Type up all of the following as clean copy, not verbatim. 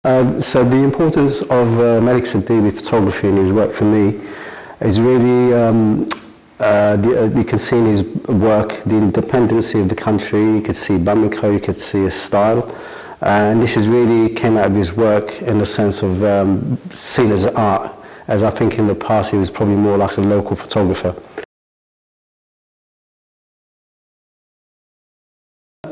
So the importance of Malick Sidibé photography in his work for me is really, you can see in his work the independency of the country. You could see Bamako, you could see his style. And this is really came out of his work in the sense of seen as art, as I think in the past he was probably more like a local photographer.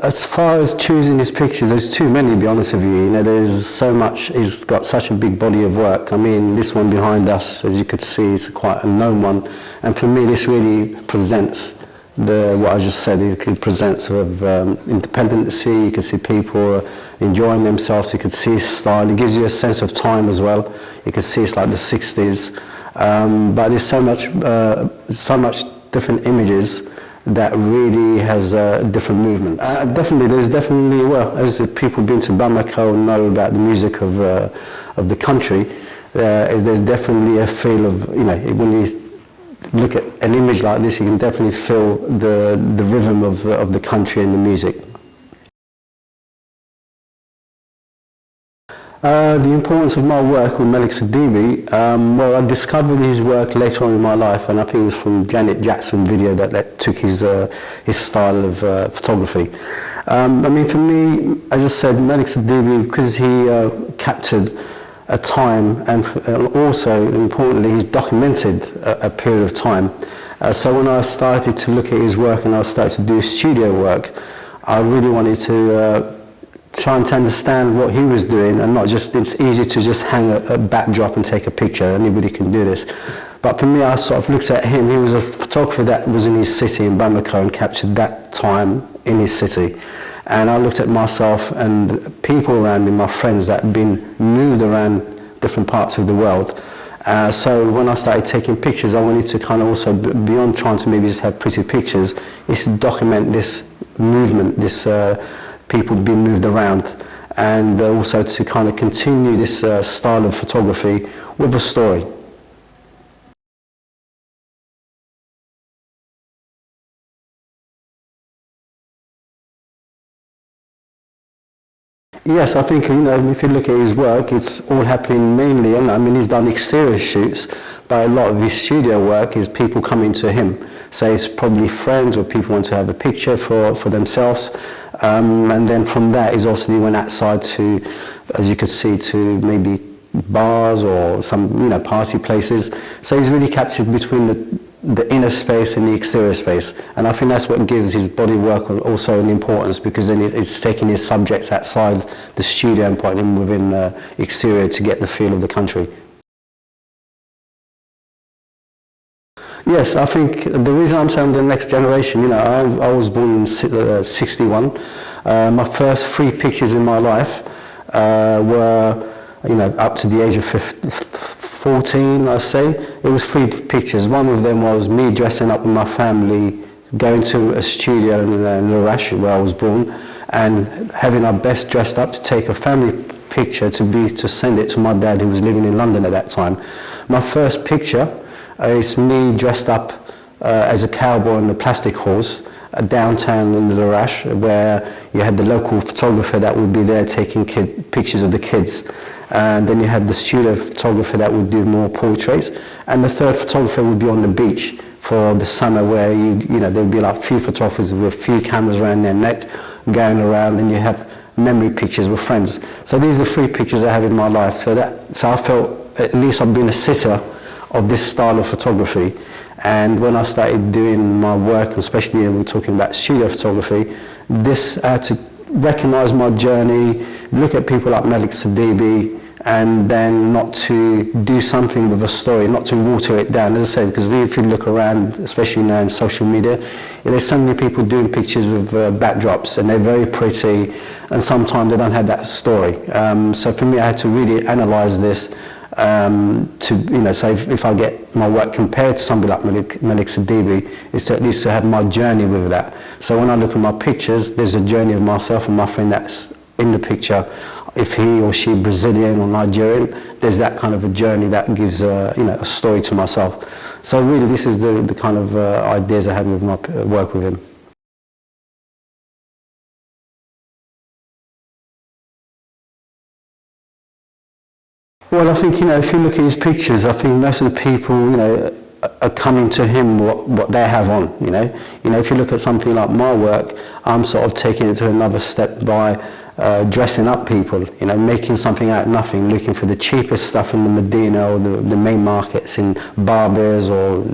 As far as choosing his pictures, there's too many, to be honest with you. You know, there's so much, he's got such a big body of work. I mean, this one behind us, as you could see, is quite a known one. And for me, this really presents what I just said. It presents sort of independency. You can see people enjoying themselves. You can see his style. It gives you a sense of time as well. You can see it's like the 60s. But there's so much different images that really has a different movement. There's definitely, well, as the people been to Bamako and know about the music of the country, there's definitely a feel of, you know, when you look at an image like this, you can definitely feel the rhythm of the country and the music. The importance of my work with Malick Sidibé, well, I discovered his work later on in my life, and I think it was from Janet Jackson video that took his style of photography. I mean, for me, as I said, Malick Sidibé, because he captured a time, and also, importantly, he's documented a period of time. So when I started to look at his work and I started to do studio work, I really wanted to trying to understand what he was doing, and not just, it's easy to just hang a backdrop and take a picture. Anybody can do this. But for me, I sort of looked at him. He was a photographer that was in his city in Bamako and captured that time in his city. And I looked at myself and people around me, my friends that had been moved around different parts of the world. So when I started taking pictures, I wanted to kind of also, beyond trying to maybe just have pretty pictures, is to document this movement, this people being moved around, and also to kind of continue this style of photography with a story. Yes, I think, you know, if you look at his work, it's all happening mainly, and I mean, he's done exterior shoots, but a lot of his studio work is people coming to him. So it's probably friends or people want to have a picture for themselves. And then from that, he's obviously went outside to, as you could see, to maybe bars or some, you know, party places. So he's really captured between the inner space and the exterior space, and I think that's what gives his body work also an importance, because then it's taking his subjects outside the studio and putting them within the exterior to get the feel of the country. Yes, I think the reason I'm saying the next generation, you know, I was born in 61. My first 3 pictures in my life were, you know, up to the age of 14, I say. It was 3 pictures. One of them was me dressing up with my family, going to a studio in Larache, where I was born, and having our best dressed up to take a family picture to send it to my dad, who was living in London at that time. My first picture is me dressed up as a cowboy on a plastic horse downtown in Larache, where you had the local photographer that would be there taking pictures of the kids. And then you had the studio photographer that would do more portraits, and the third photographer would be on the beach for the summer, where you know, there would be like a few photographers with a few cameras around their neck going around, and you have memory pictures with friends. So these are the 3 pictures I have in my life. So I felt at least I've been a sitter of this style of photography. And when I started doing my work, especially when we're talking about studio photography, this I had to recognize my journey, look at people like Malick Sidibé, and then not to do something with a story, not to water it down, as I say, because if you look around, especially now in social media, there's so many people doing pictures with backdrops, and they're very pretty, and sometimes they don't have that story. So for me, I had to really analyze this to, you know, say if I get my work compared to somebody like Malick Sidibé, is to at least to have my journey with that. So when I look at my pictures, there's a journey of myself and my friend that's in the picture. If he or she Brazilian or Nigerian, there's that kind of a journey that gives you know, a story to myself. So really, this is the kind of ideas I had with my work with him. Well, I think, if you look at his pictures, I think most of the people, are coming to him what they have on, if you look at something like my work, I'm sort of taking it to another step by dressing up people, making something out of nothing, looking for the cheapest stuff in the Medina or the main markets in Barbers or,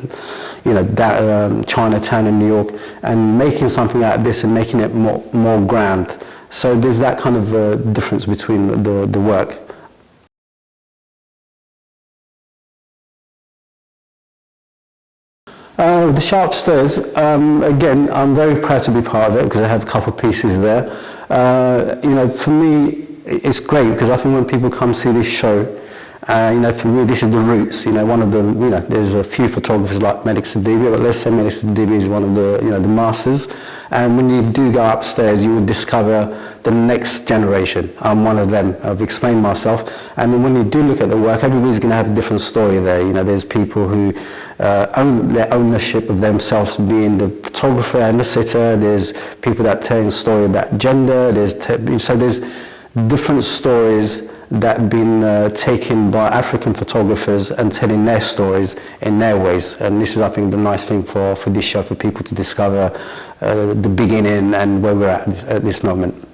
Chinatown in New York, and making something out of this and making it more grand. So there's that kind of difference between the work. The Sharp Stairs, again, I'm very proud to be part of it because I have a couple of pieces there. For me, it's great because I think when people come see this show, for me, this is the roots. One of the, there's a few photographers like Malick Sidibé, but let's say Malick Sidibé is one of the, the masters. And when you do go upstairs, you will discover the next generation. I'm one of them. I've explained myself. And when you do look at the work, everybody's going to have a different story there. There's people who own their ownership of themselves being the photographer and the sitter. There's people that tell a story about gender. So there's different stories that have been taken by African photographers and telling their stories in their ways. And this is, I think, the nice thing for this show, for people to discover the beginning and where we're at this moment.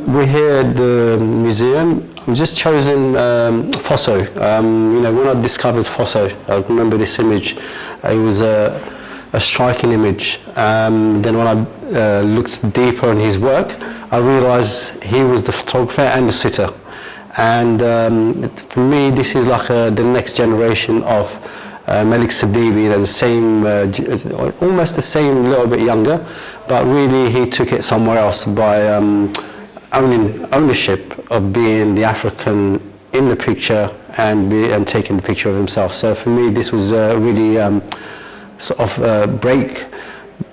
We're here at the museum. I've just chosen Fosso. When I discovered Fosso, I remember this image. It was a striking image. Then when I looked deeper in his work, I realised he was the photographer and the sitter. And for me, this is like the next generation of Malick Sidibé, the same, almost the same, a little bit younger, but really he took it somewhere else by ownership of being the African in the picture and taking the picture of himself. So for me, this was really sort of a break.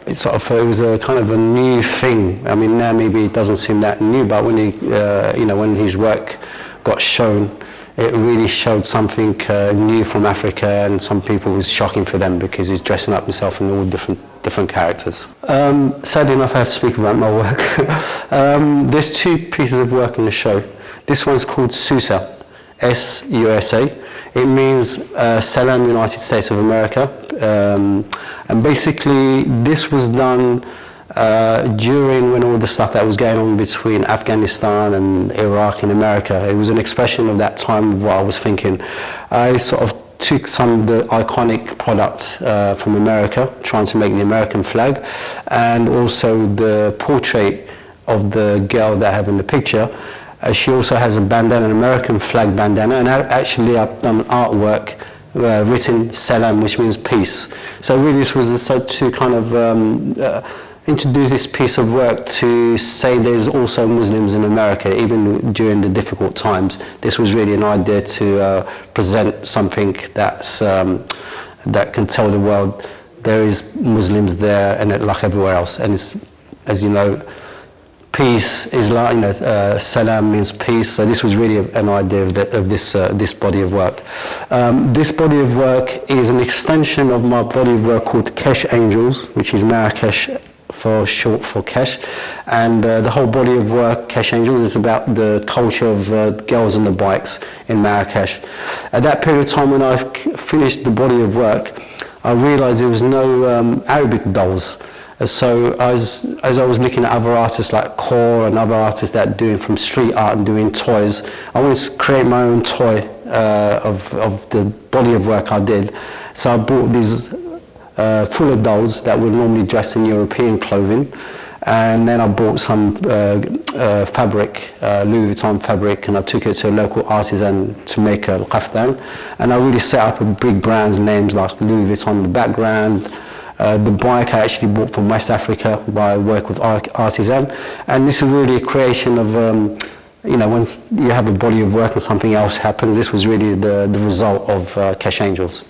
It was a kind of a new thing. I mean, now maybe it doesn't seem that new, but when when his work got shown, it really showed something new from Africa, and some people, it was shocking for them because he's dressing up himself in all different characters. Sadly enough, I have to speak about my work. There's two pieces of work in the show. This one's called SUSA, S-U-S-A. It means Salam, United States of America. And basically, this was done during when all the stuff that was going on between Afghanistan and Iraq in America. It was an expression of that time of what I was thinking. I sort of took some of the iconic products from America, trying to make the American flag, and also the portrait of the girl that I have in the picture. She also has a bandana, an American flag bandana, and actually I've done artwork written Salam, which means peace. So really this was to kind of introduce this piece of work to say there's also Muslims in America, even during the difficult times. This was really an idea to present something that's, that can tell the world there is Muslims there and like everywhere else. And it's, as you know, peace is like, Salam means peace. So this was really an idea of this body of work. This body of work is an extension of my body of work called Kesh Angels, which is Marrakesh for short for Kesh, and the whole body of work, Kesh Angels, is about the culture of girls on the bikes in Marrakesh. At that period of time when I finished the body of work, I realised there was no Arabic dolls. So as I was looking at other artists like Core and other artists that are doing from street art and doing toys, I wanted to create my own toy of the body of work I did. So I bought these fuller dolls that were normally dressed in European clothing, And then I bought some fabric, Louis Vuitton fabric, and I took it to a local artisan to make a kaftan. And I really set up a big brand names like Louis Vuitton in the background. The bike I actually bought from West Africa by work with artisan. And this is really a creation of, once you have a body of work and something else happens, this was really the result of Cash Angels.